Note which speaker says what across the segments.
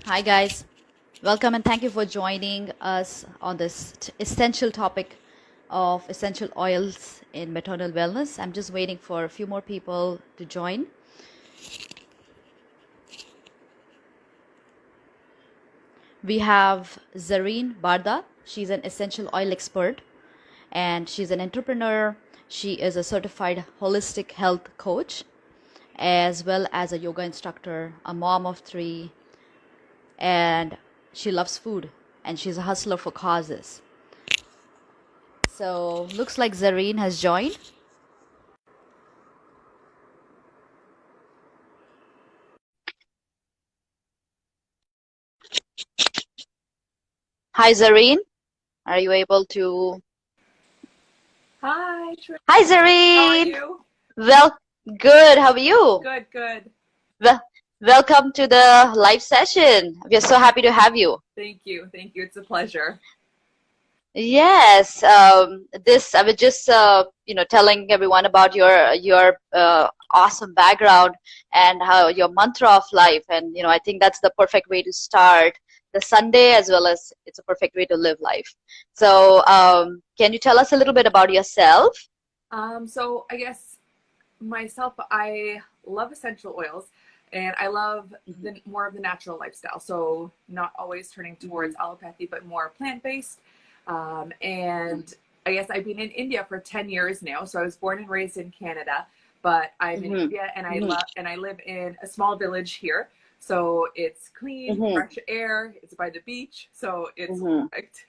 Speaker 1: Hi, guys. Welcome and thank you for joining us on this essential topic of essential oils in maternal wellness. I'm just waiting for a few more people to join. We have Zareen Barda. She's an essential oil expert and she's an entrepreneur. She is a certified holistic health coach as well as a yoga instructor, a mom of three, and she loves food and she's a hustler for causes. So looks like Zareen has joined. Hi, Zareen. Are you able to?
Speaker 2: Hi, Shweta.
Speaker 1: Hi,
Speaker 2: How are
Speaker 1: Zareen.
Speaker 2: you?
Speaker 1: Well, good. How are you?
Speaker 2: Good, good.
Speaker 1: Well, welcome to the live session. We are so happy to have you.
Speaker 2: Thank you. Thank you. It's a pleasure.
Speaker 1: Yes, this I was just telling everyone about your awesome background and how your mantra of life, and I think that's the perfect way to start the Sunday as well as it's a perfect way to live life. So, can you tell us a little bit about yourself?
Speaker 2: So I guess myself, I love essential oils and I love
Speaker 1: Mhm.
Speaker 2: the more of the natural lifestyle. So not always turning
Speaker 1: Mhm.
Speaker 2: towards allopathy, but more plant-based. And
Speaker 1: Mhm.
Speaker 2: I guess I've been in India for 10 years now. So I was born and raised in Canada, but I'm in
Speaker 1: Mhm.
Speaker 2: India and
Speaker 1: Mhm.
Speaker 2: I live in a small village here. So it's clean,
Speaker 1: Mhm.
Speaker 2: fresh air, it's by the beach, so it's
Speaker 1: Mhm.
Speaker 2: perfect.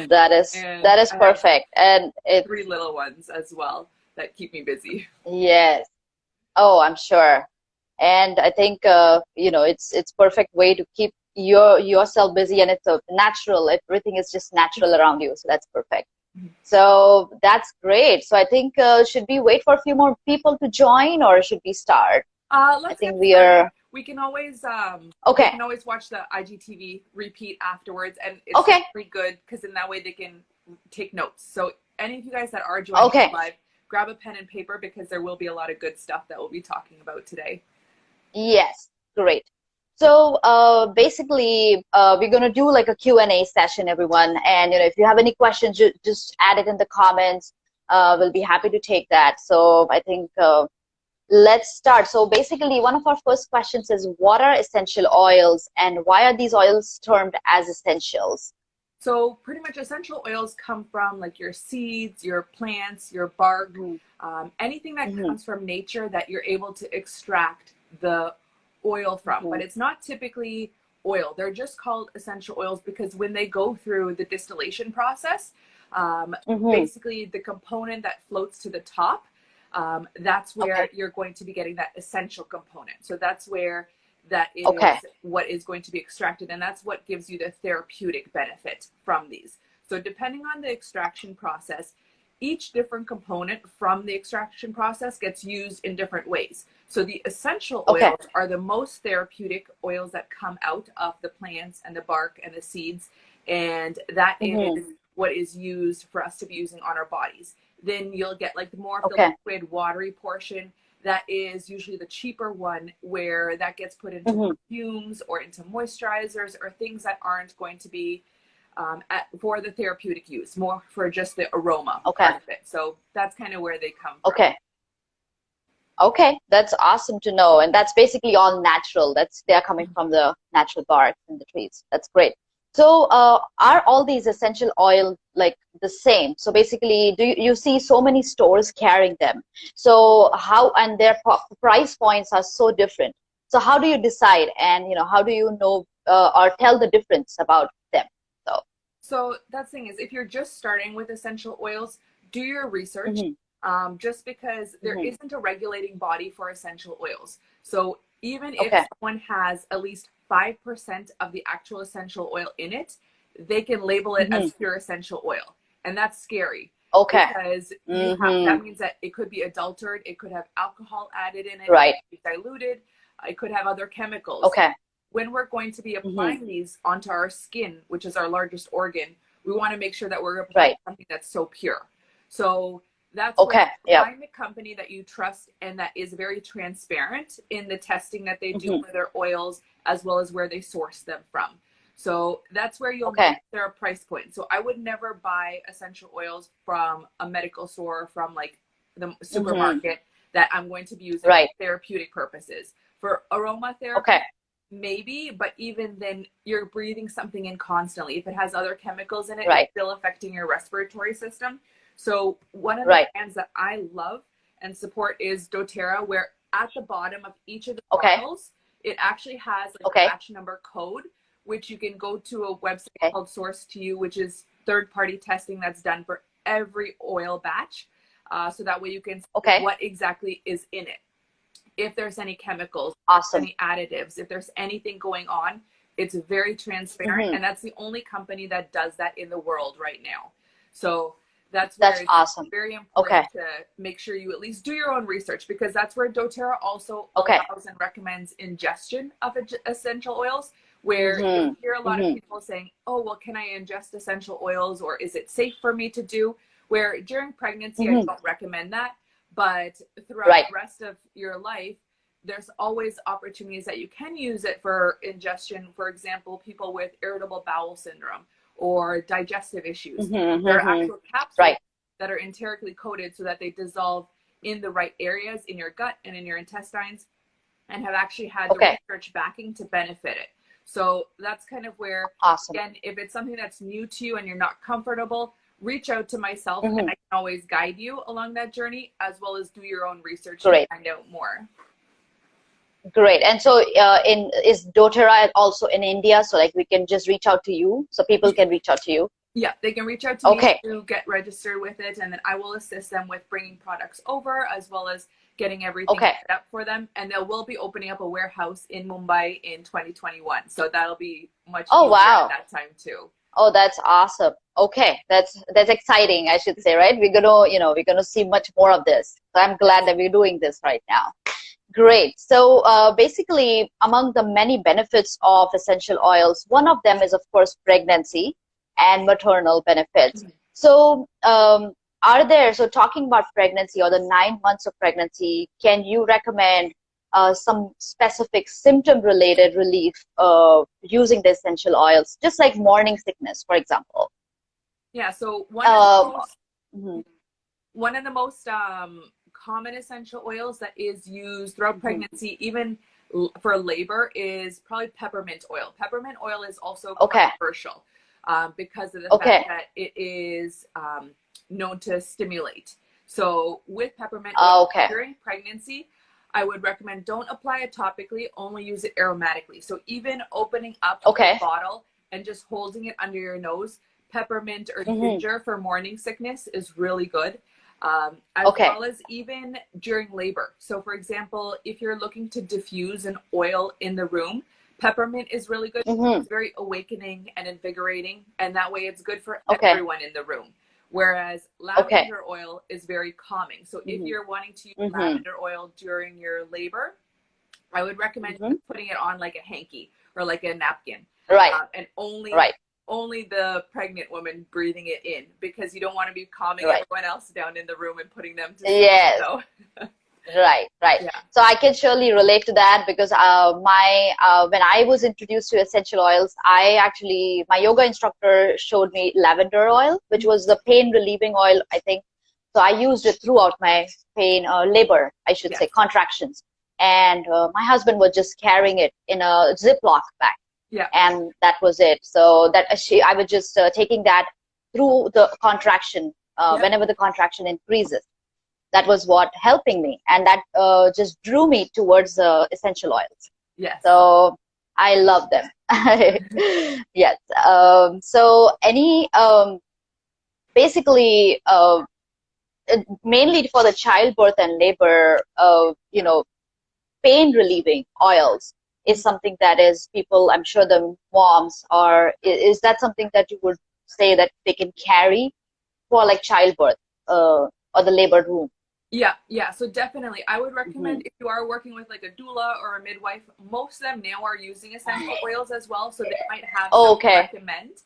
Speaker 1: That is
Speaker 2: And
Speaker 1: that is
Speaker 2: I have
Speaker 1: perfect, and it's
Speaker 2: three little ones as well that keep me busy.
Speaker 1: yes. Oh, I'm sure. And I think it's perfect way to keep yourself busy, and it's a natural. Everything is just natural around you, so that's perfect. So that's great. So I think should we wait for a few more people to join, or should we start? I
Speaker 2: Let's
Speaker 1: think
Speaker 2: get
Speaker 1: we
Speaker 2: started.
Speaker 1: are
Speaker 2: They
Speaker 1: okay.
Speaker 2: can always watch the IGTV repeat afterwards, and it's
Speaker 1: Okay.
Speaker 2: pretty good because in that way they can take notes. So any of you guys that are joining us
Speaker 1: Okay.
Speaker 2: live, grab a pen and paper because there will be a lot of good stuff that we'll be talking about today.
Speaker 1: Yes. Great. So basically, we're going to do like a Q&A session, everyone. And if you have any questions, just add it in the comments. We'll be happy to take that. So I think let's start. So basically, one of our first questions is, what are essential oils and why are these oils termed as essentials?
Speaker 2: So pretty much essential oils come from like your seeds, your plants, your bark,
Speaker 1: Mm-hmm.
Speaker 2: anything that
Speaker 1: Mm-hmm.
Speaker 2: comes from nature that you're able to extract the oil from. But it's not typically oil. They're just called essential oils because when they go through the distillation process,
Speaker 1: Mm-hmm.
Speaker 2: basically the component that floats to the top, that's
Speaker 1: Okay.
Speaker 2: where you're going to be getting that essential component. So that's where that
Speaker 1: Okay.
Speaker 2: is what is going to be extracted, and that's what gives you the therapeutic benefit from these. So depending on the extraction process, each different component from the extraction process gets used in different ways. So the essential
Speaker 1: Okay.
Speaker 2: oils are the most therapeutic oils that come out of the plants and the bark and the seeds, and that
Speaker 1: Mm-hmm.
Speaker 2: is what is used for us to be using on our bodies. Then you'll get like the more of the
Speaker 1: Okay.
Speaker 2: liquid watery portion. That is usually the cheaper one, where that gets put into
Speaker 1: Mm-hmm.
Speaker 2: perfumes or into moisturizers or things that aren't going to be for the therapeutic use, more for just the aroma
Speaker 1: Okay.
Speaker 2: part of it. So that's kind of where they come from.
Speaker 1: Okay. Okay. That's awesome to know. And that's basically all natural. They're coming from the natural bark and the trees. That's great. So, are all these essential oil like the same? So basically, you see so many stores carrying them? So how, and their price points are so different. So how do you decide, and how do you know or tell the difference about them? So.
Speaker 2: So that's the thing is, if you're just starting with essential oils, do your research.
Speaker 1: Hmm.
Speaker 2: Just because there
Speaker 1: Hmm.
Speaker 2: isn't a regulating body for essential oils. So even if
Speaker 1: Okay.
Speaker 2: someone has at least 5% of the actual essential oil in it, they can label it
Speaker 1: Hmm.
Speaker 2: as pure essential oil. And that's scary
Speaker 1: Okay.
Speaker 2: because
Speaker 1: Hmm.
Speaker 2: that means that it could be adulterated, it could have alcohol added in it, it
Speaker 1: Right.
Speaker 2: could be diluted, it could have other chemicals.
Speaker 1: Okay.
Speaker 2: When we're going to be
Speaker 1: Hmm.
Speaker 2: applying these onto our skin, which is our largest organ, we want to make sure that we're applying
Speaker 1: Right.
Speaker 2: something that's so pure. So That's where
Speaker 1: Okay. Yeah.
Speaker 2: find a company that you trust and that is very transparent in the testing that they do for their oils, as well as where they source them from. So that's where you'll
Speaker 1: Okay.
Speaker 2: know their price point. So I would never buy essential oils from a medical store, from like the supermarket, that I'm going to be using
Speaker 1: Right.
Speaker 2: for therapeutic purposes. For aromatherapy,
Speaker 1: Okay.
Speaker 2: maybe, but even then you're breathing something in constantly. If it has other chemicals in it,
Speaker 1: Right.
Speaker 2: it's still affecting your respiratory system. So one of the
Speaker 1: Right.
Speaker 2: brands that I love and support is doTERRA, where at the bottom of each of the
Speaker 1: Okay.
Speaker 2: bottles, it actually has like a
Speaker 1: Okay.
Speaker 2: batch number code, which you can go to a website
Speaker 1: Okay.
Speaker 2: called Source to You, which is third-party testing that's done for every oil batch. So that way you can see
Speaker 1: Okay.
Speaker 2: what exactly is in it. If there's any chemicals,
Speaker 1: Awesome.
Speaker 2: any additives, if there's anything going on, it's very transparent. And that's the only company that does that in the world right now. So that's where
Speaker 1: That's
Speaker 2: it's
Speaker 1: awesome.
Speaker 2: very important
Speaker 1: Okay.
Speaker 2: to make sure you at least do your own research, because that's where doTERRA also
Speaker 1: Okay.
Speaker 2: allows and recommends ingestion of essential oils, where you hear a lot of people saying, oh, well, can I ingest essential oils, or is it safe for me to do? Where during pregnancy, I don't recommend that. But throughout
Speaker 1: Right.
Speaker 2: the rest of your life, there's always opportunities that you can use it for ingestion. For example, people with irritable bowel syndrome or digestive issues. There are actual capsules
Speaker 1: Right.
Speaker 2: that are enterically coated so that they dissolve in the right areas in your gut and in your intestines, and have actually had the
Speaker 1: Okay.
Speaker 2: research backing to benefit it. So that's kind of where,
Speaker 1: Awesome.
Speaker 2: again, if it's something that's new to you and you're not comfortable, reach out to myself and I can always guide you along that journey, as well as do your own research
Speaker 1: Great.
Speaker 2: to find out more.
Speaker 1: Great. And so is doTERRA also in India? So like we can just reach out to you, so people can reach out to you.
Speaker 2: Yeah, they can reach out to
Speaker 1: Okay.
Speaker 2: me to get registered with it, and then I will assist them with bringing products over, as well as getting everything
Speaker 1: Okay.
Speaker 2: set up for them. And they will be opening up a warehouse in Mumbai in 2021. So that'll be much
Speaker 1: Oh,
Speaker 2: easier
Speaker 1: wow.
Speaker 2: at that time too.
Speaker 1: Oh, that's awesome. Okay, that's exciting, I should say, right? We're gonna see much more of this. So I'm glad that we're doing this right now. Great. So basically, among the many benefits of essential oils, one of them is, of course, pregnancy and maternal benefits. So so talking about pregnancy or the 9 months of pregnancy, can you recommend some specific symptom-related relief using the essential oils, just like morning sickness, for example?
Speaker 2: Yeah, so
Speaker 1: Mhm.
Speaker 2: one of the most common essential oils that is used throughout pregnancy, even for labor, is probably peppermint oil. Peppermint oil is also controversial because of the fact that it is known to stimulate. So with peppermint oil during pregnancy, I would recommend don't apply it topically, only use it aromatically. So even opening up the bottle and just holding it under your nose, peppermint or ginger for morning sickness is really good. As well as even during labor. So for example, if you're looking to diffuse an oil in the room, peppermint is really good. It's very awakening and invigorating, and that way it's good for everyone in the room. Whereas lavender oil is very calming. So if you're wanting to use lavender oil during your labor, I would recommend putting it on like a hanky or like a napkin.
Speaker 1: Right.
Speaker 2: And only the pregnant woman breathing it in, because you don't want to be calming everyone else down in the room and putting them to sleep.
Speaker 1: Yes.
Speaker 2: So.
Speaker 1: Right. Yeah. So I can surely relate to that, because when I was introduced to essential oils, my yoga instructor showed me lavender oil, which was the pain relieving oil, I think. So I used it throughout my labor, I should say, contractions. And my husband was just carrying it in a Ziploc bag.
Speaker 2: Yeah.
Speaker 1: And that was it. So I was just taking that through the contraction, whenever the contraction increases. That was what helping me, and that just drew me towards essential oils.
Speaker 2: Yes.
Speaker 1: So I love them. Yes. So any basically mainly for the childbirth and labor, pain relieving oils is something that is I'm sure the moms is that something that you would say that they can carry for like childbirth or the labor room?
Speaker 2: Yeah. So definitely, I would recommend if you are working with like a doula or a midwife, most of them now are using essential oils as well. So they might have some to recommend,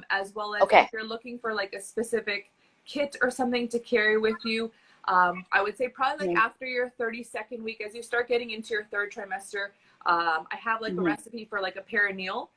Speaker 2: as well as if you're looking for like a specific kit or something to carry with you. I would say probably like after your 32nd week, as you start getting into your third trimester, I have like a recipe for like a perineal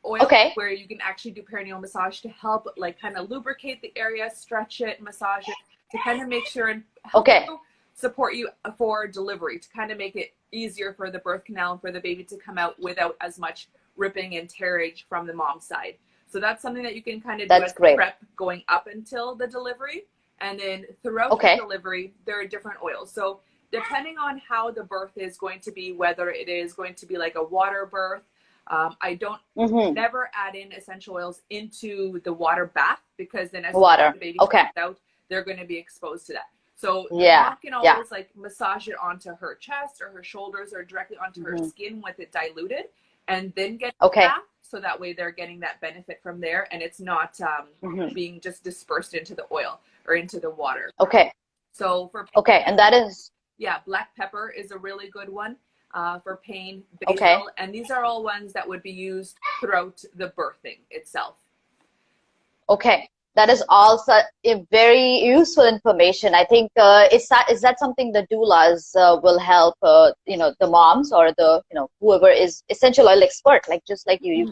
Speaker 2: oil where you can actually do perineal massage to help like kind of lubricate the area, stretch it, massage it, to kind of make sure and help you, support you for delivery, to kind of make it easier for the birth canal and for the baby to come out without as much ripping and tearage from the mom's side. So that's something that you can kind of do as prep going up until the delivery. And then throughout the delivery, there are different oils. So depending on how the birth is going to be, whether it is going to be like a water birth, I don't never add in essential oils into the water bath, because then as the baby comes out, they're going to be exposed to that. So the mom can always like massage it onto her chest or her shoulders or directly onto her skin with it diluted, and then get the bath, so that way they're getting that benefit from there, and it's not being just dispersed into the oil or into the water. So for
Speaker 1: and that is
Speaker 2: black pepper is a really good one for pain, basil, and these are all ones that would be used throughout the birthing itself.
Speaker 1: That is also a very useful information. I think is that something the doulas will help you know, the moms or the, you know, whoever is essential oil expert, like just like you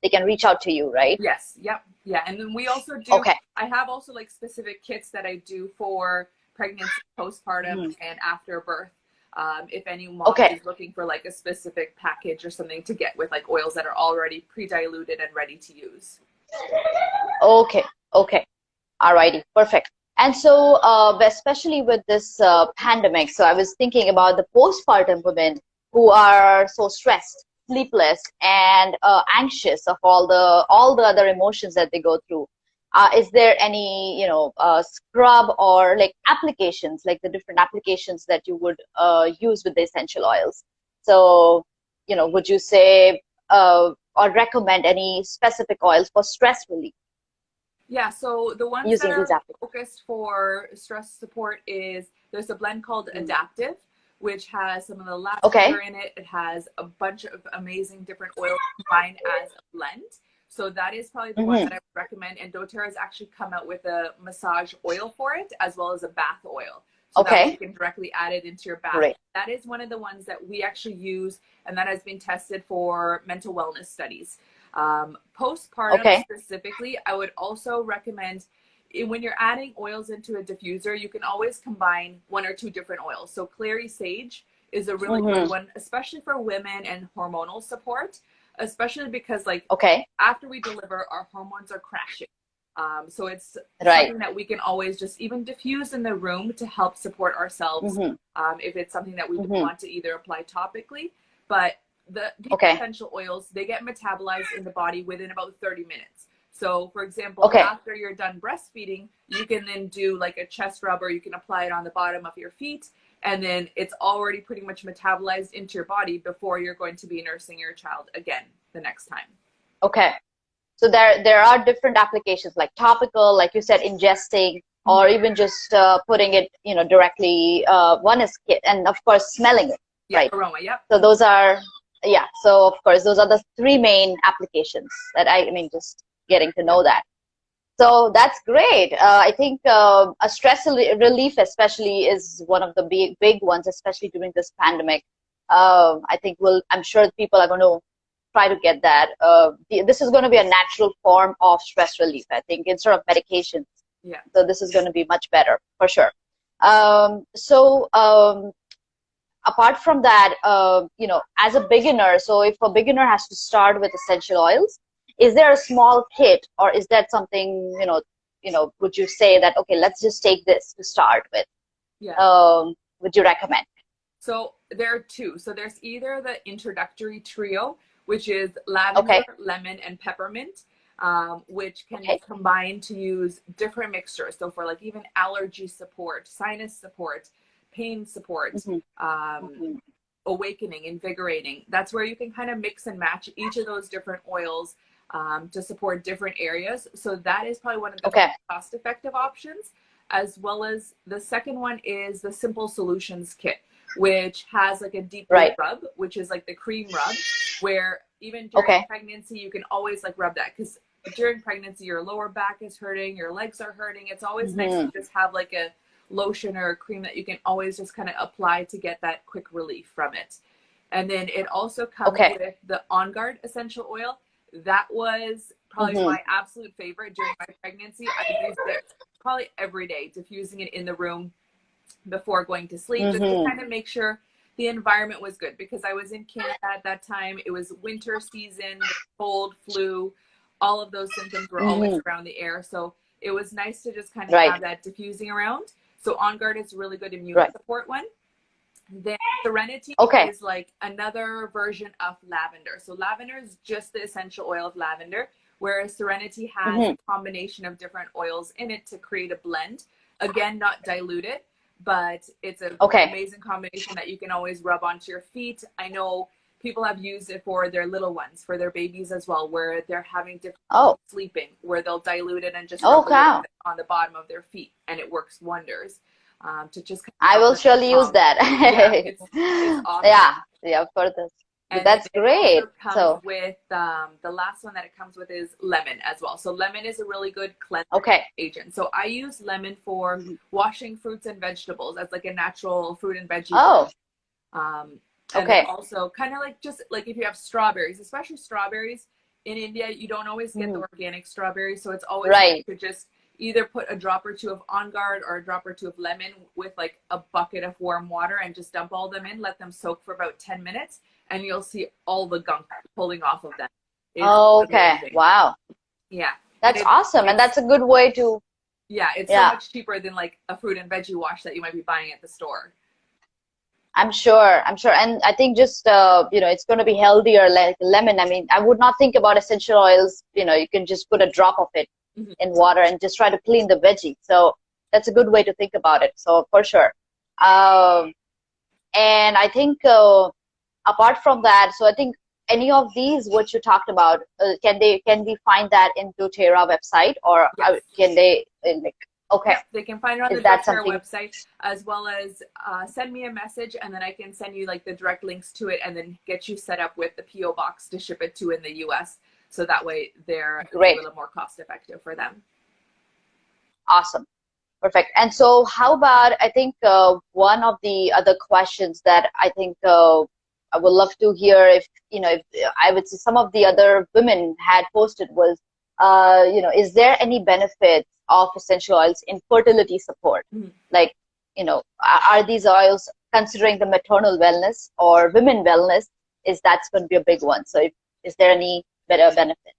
Speaker 1: they can reach out to you, right?
Speaker 2: Yes. Yep. Yeah. And then we also do, I have also like specific kits that I do for pregnancy, postpartum, and after birth. If any mom is looking for like a specific package or something to get with like oils that are already pre-diluted and ready to use.
Speaker 1: Alrighty, perfect. And so especially with this pandemic, so I was thinking about the postpartum women who are so stressed, sleepless, and anxious of all the other emotions that they go through. Is there any, you know, scrub or like applications, like the different applications that you would use with the essential oils? So, you know, would you say or recommend any specific oils for stress relief?
Speaker 2: Yeah, so the ones that are focused for stress support is, there's a blend called Adaptive, which has some of the lavender in it. It has a bunch of amazing different oils combined as a blend. So that is probably the one that I would recommend. And doTERRA has actually come out with a massage oil for it, as well as a bath oil. So that you can directly add it into your bath. That is one of the ones that we actually use, and that has been tested for mental wellness studies. Postpartum specifically, I would also recommend, when you're adding oils into a diffuser, you can always combine one or two different oils. So clary sage is a really good one, especially for women and hormonal support, especially because like after we deliver, our hormones are crashing. So it's something that we can always just even diffuse in the room to help support ourselves if it's something that we want to either apply topically. But the essential oils, they get metabolized in the body within about 30 minutes. So for example, after you're done breastfeeding, you can then do like a chest rub, or you can apply it on the bottom of your feet, and then it's already pretty much metabolized into your body before you're going to be nursing your child again the next time.
Speaker 1: So there are different applications, like topical, like you said, ingesting, or even just putting it, you know, directly. One is, and of course smelling it,
Speaker 2: aroma,
Speaker 1: So those are so of course those are the three main applications that I mean, just getting to know that. So that's great. I think a stress relief especially is one of the big ones, especially during this pandemic. I think I'm sure people are going to try to get that. This is going to be a natural form of stress relief, I think, instead of medications. So this is going to be much better for sure. Apart from that, you know, as a beginner, so if a beginner has to start with essential oils, is there a small kit, or is that something, you know, would you say that, okay, let's just take this to start with? Would you recommend?
Speaker 2: So there are two. So there's either the introductory trio, which is lavender, lemon, and peppermint, which can be combined to use different mixtures. So for like even allergy support, sinus support, pain support, awakening, invigorating. That's where you can kind of mix and match each of those different oils to support different areas. So that is probably one of the most cost-effective options, as well as the second one is the Simple Solutions kit, which has like a deep rub, which is like the cream rub, where even during pregnancy, you can always like rub that, because during pregnancy, your lower back is hurting, your legs are hurting, it's always nice to just have like a lotion or a cream that you can always just kind of apply to get that quick relief from it. And then it also comes with the On Guard essential oil. That was probably my absolute favorite during my pregnancy. I used it probably every day, diffusing it in the room before going to sleep, just to kind of make sure the environment was good, because I was in Canada at that time. It was winter season, cold, flu, all of those symptoms were always around the air. So it was nice to just kind of have that diffusing around. So On Guard is a really good immune support one. Then Serenity is like another version of lavender. So lavender is just the essential oil of lavender, whereas Serenity has a combination of different oils in it to create a blend. Again, not diluted, but it's an amazing combination that you can always rub onto your feet. I know people have used it for their little ones, for their babies as well, where they're having difficulty sleeping, where they'll dilute it and just rub it on the bottom of their feet, and it works wonders. To just
Speaker 1: I will surely use that.
Speaker 2: It's awesome.
Speaker 1: Yeah, for this.
Speaker 2: And
Speaker 1: that's great.
Speaker 2: Comes with the last one that it comes with is lemon as well. So lemon is a really good cleansing agent. So I use lemon for washing fruits and vegetables as like a natural fruit and veggie. And then also kind of like, just like if you have strawberries, especially strawberries in India, you don't always get the organic strawberries. So it's always good to just either put a drop or two of On Guard or a drop or two of lemon with like a bucket of warm water and just dump all them in, let them soak for about 10 minutes, and you'll see all the gunk pulling off of them. It's amazing.
Speaker 1: Wow.
Speaker 2: Yeah.
Speaker 1: That's awesome. And that's a good way to...
Speaker 2: Yeah, it's so much cheaper than like a fruit and veggie wash that you might be buying at the store.
Speaker 1: I'm sure. And I think just, it's going to be healthier, like lemon. I mean, I would not think about essential oils. You can just put a drop of it in water and just try to clean the veggie. So that's a good way to think about it. So for sure. And I think apart from that, so I think any of these what you talked about, can we find that in doTERRA website, or can they
Speaker 2: they can find it on the doTERRA website, as well as send me a message, and then I can send you like the direct links to it, and then get you set up with the PO box to ship it to in the US. So that way they're a little more cost effective for them.
Speaker 1: Awesome. Perfect. And so how about, I think one of the other questions that I think I would love to hear, if I would say some of the other women had posted was, is there any benefits of essential oils in fertility support? Like, are these oils, considering the maternal wellness or women wellness, that's going to be a big one. So is there any better benefit?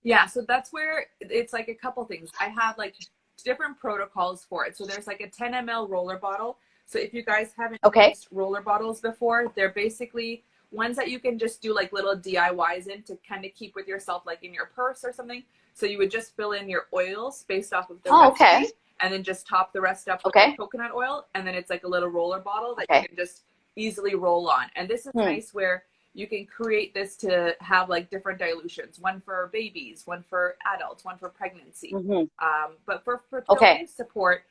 Speaker 2: Yeah, so that's where it's like a couple things. I have like different protocols for it. So there's like a 10 ml roller bottle. So if you guys haven't used roller bottles before, they're basically ones that you can just do like little DIYs in to kind of keep with yourself, like in your purse or something. So you would just fill in your oils based off of the recipe, and then just top the rest up with coconut oil. And then it's like a little roller bottle that you can just easily roll on. And this is nice where you can create this to have like different dilutions, one for babies, one for adults, one for pregnancy. But for fertility support,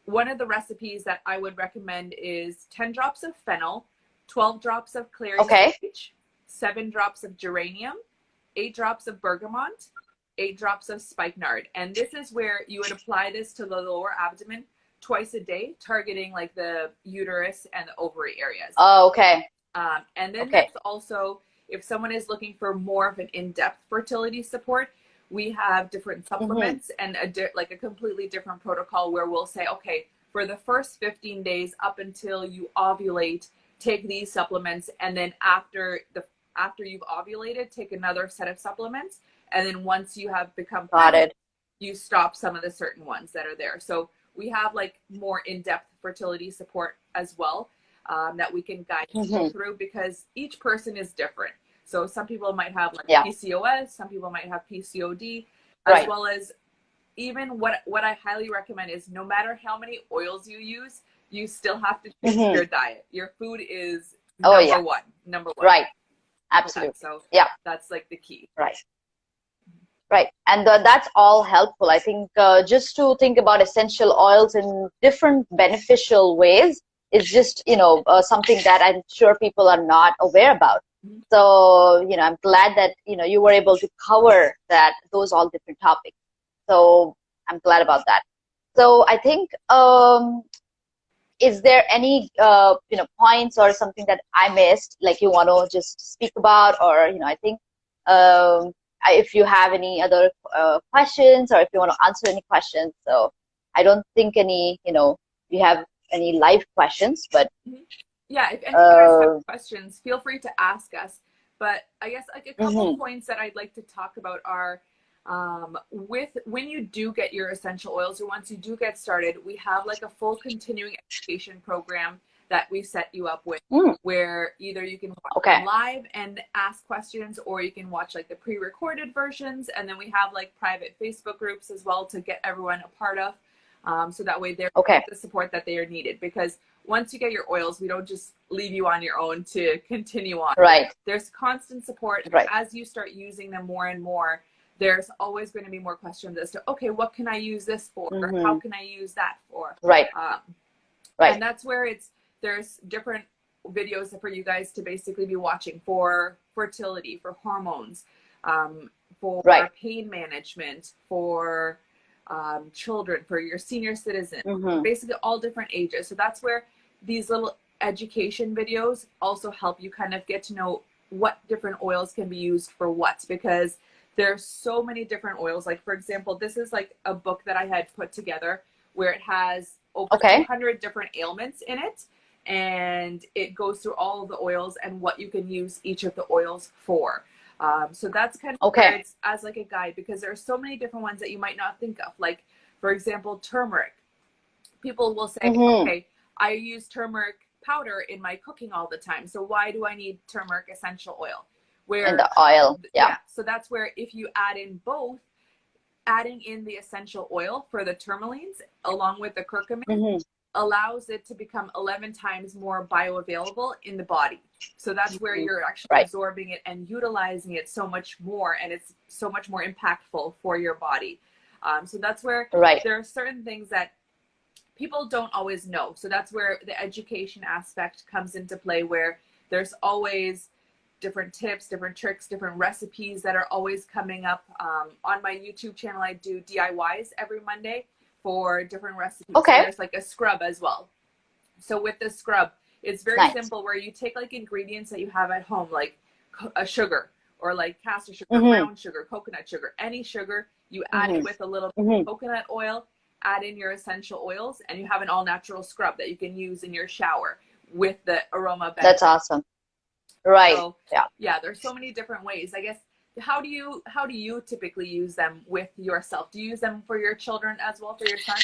Speaker 2: one of the recipes that I would recommend is 10 drops of fennel, 12 drops of clary sage, 7 drops of geranium, 8 drops of bergamot, 8 drops of spikenard. And this is where you would apply this to the lower abdomen twice a day, targeting like the uterus and the ovary areas. And then there's also, if someone is looking for more of an in-depth fertility support, we have different supplements and like a completely different protocol where we'll say, okay, for the first 15 days up until you ovulate, take these supplements, and then after you've ovulated, take another set of supplements, and then once you have become pregnant, you stop some of the certain ones that are there. So we have like more in-depth fertility support as well. That we can guide people through, because each person is different. So some people might have like PCOS, some people might have PCOD, as well as even what I highly recommend is no matter how many oils you use, you still have to change your diet. Your food is number one.
Speaker 1: Right. Absolutely.
Speaker 2: So that's like the key.
Speaker 1: Right. And that's all helpful. I think just to think about essential oils in different beneficial ways is just, something that I'm sure people are not aware about.
Speaker 2: Mhm.
Speaker 1: So, I'm glad that, you were able to cover those all different topics. So I'm glad about that. So I think, is there any, points or something that I missed, like you want to just speak about, or, I think, if you have any other questions, or if you want to answer any questions. So I don't think we have any live questions, but
Speaker 2: Mhm. Yeah, if any of you guys have
Speaker 1: uh,
Speaker 2: questions, feel free to ask us. But I guess like a couple
Speaker 1: mhm.
Speaker 2: points that I'd like to talk about are with when you do get your essential oils, or once you do get started, we have like a full continuing education program that we set you up with,
Speaker 1: Mm,
Speaker 2: where either you can watch them
Speaker 1: okay,
Speaker 2: live and ask questions, or you can watch like the pre-recorded versions, and then we have like private Facebook groups as well to get everyone a part of, so that way they're
Speaker 1: okay,
Speaker 2: the support that they are needed. Because once you get your oils, we don't just leave you on your own to continue on.
Speaker 1: right,
Speaker 2: There's constant support, and
Speaker 1: right.
Speaker 2: as you start using them more and more, there's always going to be more questions as to, okay, what can I use this for? Or how
Speaker 1: Hmm.
Speaker 2: can I use that for?
Speaker 1: Right,
Speaker 2: Um,
Speaker 1: right.
Speaker 2: and that's where there's different videos for you guys to basically be watching for fertility, for hormones, um, for
Speaker 1: Right.
Speaker 2: pain management, for children, for your senior citizen,
Speaker 1: Hmm.
Speaker 2: basically all different ages. So that's where these little education videos also help you kind of get to know what different oils can be used for what, because there's so many different oils. Like, for example, this is like a book that I had put together where it has over
Speaker 1: Okay.
Speaker 2: 200 different ailments in it, and it goes through all of the oils and what you can use each of the oils for. So that's kind of where
Speaker 1: Okay.
Speaker 2: it's as like a guide, because there are so many different ones that you might not think of. Like, for example, turmeric. People will say,
Speaker 1: Hmm.
Speaker 2: okay, I use turmeric powder in my cooking all the time, so why do I need turmeric essential oil?
Speaker 1: And
Speaker 2: Where,
Speaker 1: the oil. Yeah.
Speaker 2: yeah, so that's where if you add in both, adding in the essential oil for the tourmalines along with the curcumin
Speaker 1: Hmm.
Speaker 2: allows it to become 11 times more bioavailable in the body. So that's where
Speaker 1: Hmm.
Speaker 2: you're actually
Speaker 1: Right.
Speaker 2: absorbing it and utilizing it so much more, and it's so much more impactful for your body. So that's where
Speaker 1: Right.
Speaker 2: there are certain things that people don't always know. So that's where the education aspect comes into play, where there's always different tips, different tricks, different recipes that are always coming up. On my YouTube channel, I do DIYs every Monday for different recipes. And
Speaker 1: Okay.
Speaker 2: there's like a scrub as well. So with the scrub, it's very
Speaker 1: Nice.
Speaker 2: simple, where you take like ingredients that you have at home, like a sugar, or like castor sugar,
Speaker 1: Hmm.
Speaker 2: brown sugar, coconut sugar, any sugar, you add
Speaker 1: Hmm.
Speaker 2: it with a little
Speaker 1: Hmm.
Speaker 2: coconut oil, add in your essential oils, and you have an all natural scrub that you can use in your shower with the aroma benefit.
Speaker 1: That's awesome. Right.
Speaker 2: So
Speaker 1: Yeah.
Speaker 2: yeah, there's so many different ways. I guess, how do you typically use them with yourself? Do you use them for your children as well, for your son?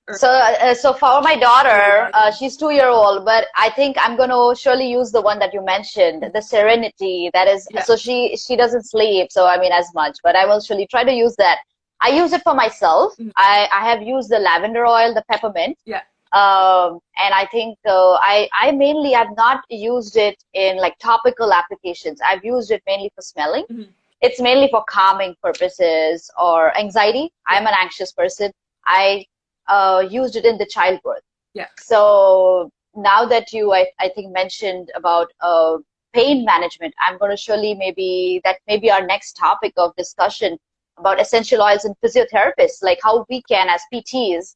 Speaker 2: Or
Speaker 1: So for my
Speaker 2: for your
Speaker 1: daughter,
Speaker 2: daughter?
Speaker 1: she's 2 year old, but I think I'm gonna surely use the one that you mentioned, the Serenity. That is,
Speaker 2: Yeah.
Speaker 1: so she doesn't sleep, so I mean as much, but I will surely try to use that. I use it for myself.
Speaker 2: Mhm.
Speaker 1: I have used the lavender oil, the peppermint,
Speaker 2: Yeah.
Speaker 1: and I think I mainly have not used it in like topical applications. I've used it mainly for smelling.
Speaker 2: Mhm.
Speaker 1: It's mainly for calming purposes or anxiety.
Speaker 2: Yeah.
Speaker 1: I'm an anxious person. I used it in the childbirth.
Speaker 2: Yeah.
Speaker 1: So now that I think mentioned about pain management, I'm going to surely maybe our next topic of discussion about essential oils and physiotherapists, like how we can as PTs,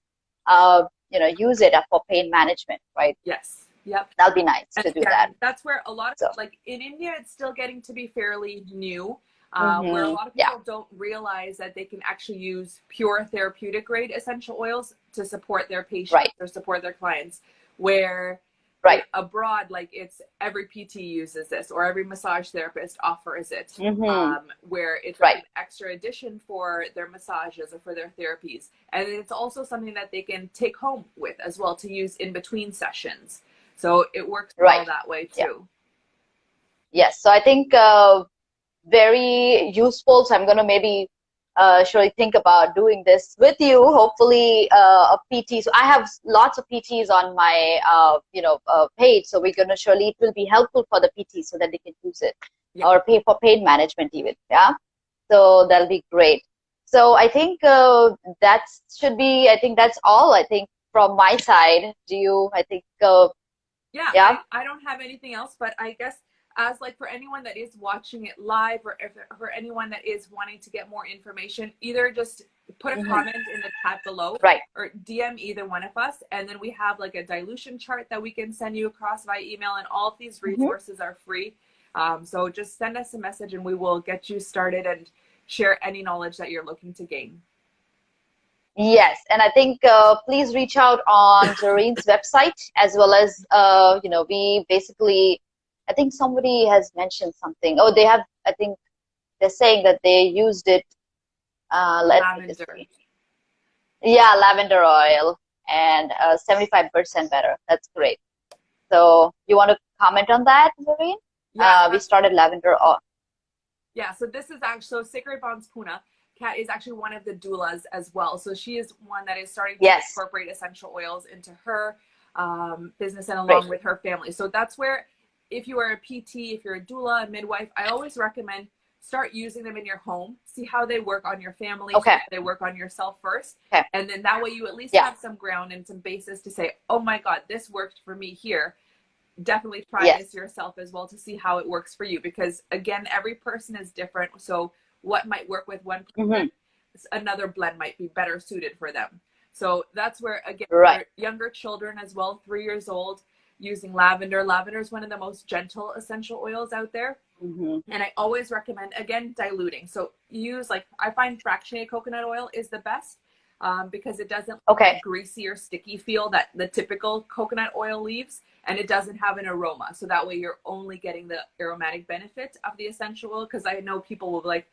Speaker 1: use it for pain management, right?
Speaker 2: Yes. Yep.
Speaker 1: That'll be nice
Speaker 2: And
Speaker 1: to do that.
Speaker 2: again, that's where a lot
Speaker 1: So,
Speaker 2: of, like in India, it's still getting to be fairly new, where a
Speaker 1: hmm,
Speaker 2: lot of
Speaker 1: yeah,
Speaker 2: people don't realize that they can actually use pure therapeutic grade essential oils to support their patients
Speaker 1: right,
Speaker 2: or support their clients. Where
Speaker 1: right,
Speaker 2: abroad, like it's every PT uses this, or every massage therapist offers it,
Speaker 1: hmm,
Speaker 2: where it's like
Speaker 1: right,
Speaker 2: an extra addition for their massages or for their therapies. And it's also something that they can take home with as well to use in between sessions. So it works well
Speaker 1: right,
Speaker 2: that way
Speaker 1: yeah,
Speaker 2: too.
Speaker 1: yes. So I think very useful. So I'm going to maybe surely think about doing this with you. Hopefully, a PT. So I have lots of PTs on my page. So we're going to surely it will be helpful for the PT so that they can use it
Speaker 2: Yeah.
Speaker 1: or pay for pain management even. Yeah. So that'll be great. So I think that should be. I think that's all. I think from my side. Do you? I think.
Speaker 2: Yeah,
Speaker 1: Yeah.
Speaker 2: I don't have anything else, but I guess as like for anyone that is watching it live, or if for anyone that is wanting to get more information, either just put a comment in the chat below,
Speaker 1: Right.
Speaker 2: or DM either one of us, and then we have like a dilution chart that we can send you across via email, and all of these resources are free. So just send us a message and we will get you started and share any knowledge that you're looking to gain.
Speaker 1: Yes, and I think please reach out on Zareen's website, as well as you know, we basically, I think somebody has mentioned something. Oh, they have, I think they're saying that they used it.
Speaker 2: Lavender.
Speaker 1: Yeah, lavender oil, and 75% better. That's great. So you want to comment on that, Zareen?
Speaker 2: Yeah,
Speaker 1: we started lavender oil.
Speaker 2: Yeah, so this is actually, so Sacred Bonds Puna Kat is actually one of the doulas as well. So she is one that is starting to incorporate essential oils into her business and along with her family. So that's where, if you are a PT, if you're a doula, a midwife, I always recommend start using them in your home. See how they work on your family. See how they work on yourself first. And then that way you at least have some ground and some basis to say, oh my God, this worked for me here. Definitely try this yourself as well to see how it works for you, because again, every person is different. So what might work with one person, another blend might be better suited for them. So that's where, again, for younger children as well, 3 years old, using lavender. Lavender is one of the most gentle essential oils out there. And I always recommend, again, diluting. So use, like, I find fractionated coconut oil is the best. Because it doesn't have greasy or sticky feel that the typical coconut oil leaves, and it doesn't have an aroma. So that way you're only getting the aromatic benefit of the essential oil. Because I know people will be like,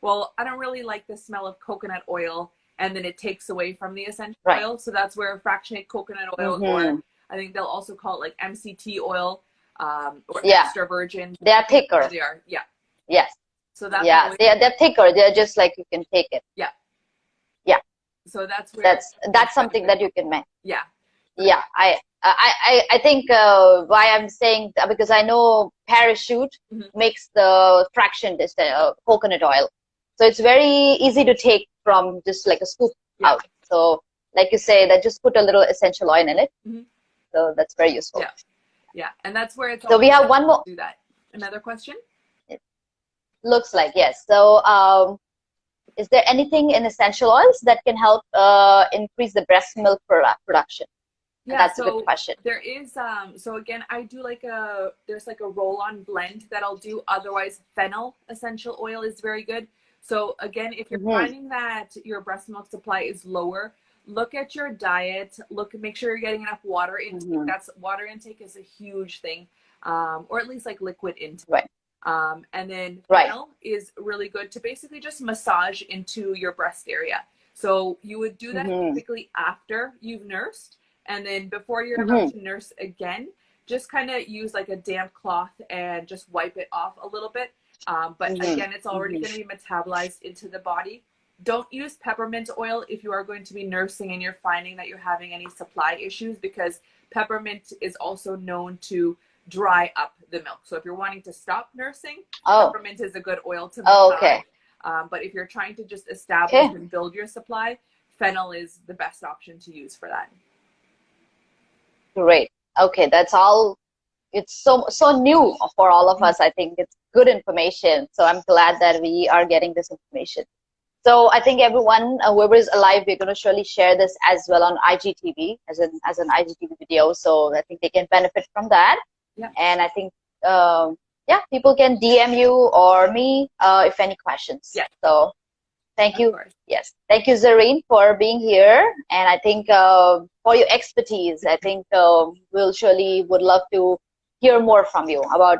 Speaker 2: well, I don't really like the smell of coconut oil, and then it takes away from the essential oil. So that's where fractionated coconut oil, or I think they'll also call it like MCT oil, or extra virgin.
Speaker 1: They are thicker.
Speaker 2: They are,
Speaker 1: Yes.
Speaker 2: So that's
Speaker 1: they're thicker. They're just like you can take it.
Speaker 2: So that's where
Speaker 1: that's something that you can make.
Speaker 2: Yeah.
Speaker 1: I think why I'm saying that, because I know Parachute makes the fraction coconut oil, so it's very easy to take from just like a scoop out. So like you say, that just put a little essential oil in it. So that's very useful.
Speaker 2: Yeah, and that's where it's.
Speaker 1: So we have one more.
Speaker 2: Do that. Another question.
Speaker 1: It looks like yes. So is there anything in essential oils that can help increase the breast milk production?
Speaker 2: Yeah,
Speaker 1: that's a good question.
Speaker 2: There is, so again, I do like there's like a roll-on blend that I'll do. Otherwise, fennel essential oil is very good. So again, if you're finding that your breast milk supply is lower, look at your diet, make sure you're getting enough water intake. Water intake is a huge thing, or at least like liquid intake. And then fennel is really good to basically just massage into your breast area. So you would do that typically after you've nursed, and then before you're about to nurse again, just kind of use like a damp cloth and just wipe it off a little bit. But again, it's already going to be metabolized into the body. Don't use peppermint oil if you are going to be nursing and you're finding that you're having any supply issues, because peppermint is also known to dry up the milk. So if you're wanting to stop nursing, peppermint is a good oil to massage. But if you're trying to just establish and build your supply, fennel is the best option to use for that.
Speaker 1: Great. Okay, that's all. It's so new for all of us. I think it's good information. So I'm glad that we are getting this information. So I think everyone, whoever is alive, we're going to surely share this as well on IGTV, as an IGTV video. So I think they can benefit from that. And I think, people can DM you or me if any questions. So thank you. Yes. Thank you, Zareen, for being here. And I think for your expertise, I think we'll surely would love to hear more from you about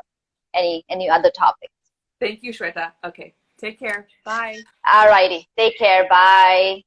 Speaker 1: any other topics.
Speaker 2: Thank you, Shweta. Okay. Take care. Bye.
Speaker 1: All righty. Take care. Bye.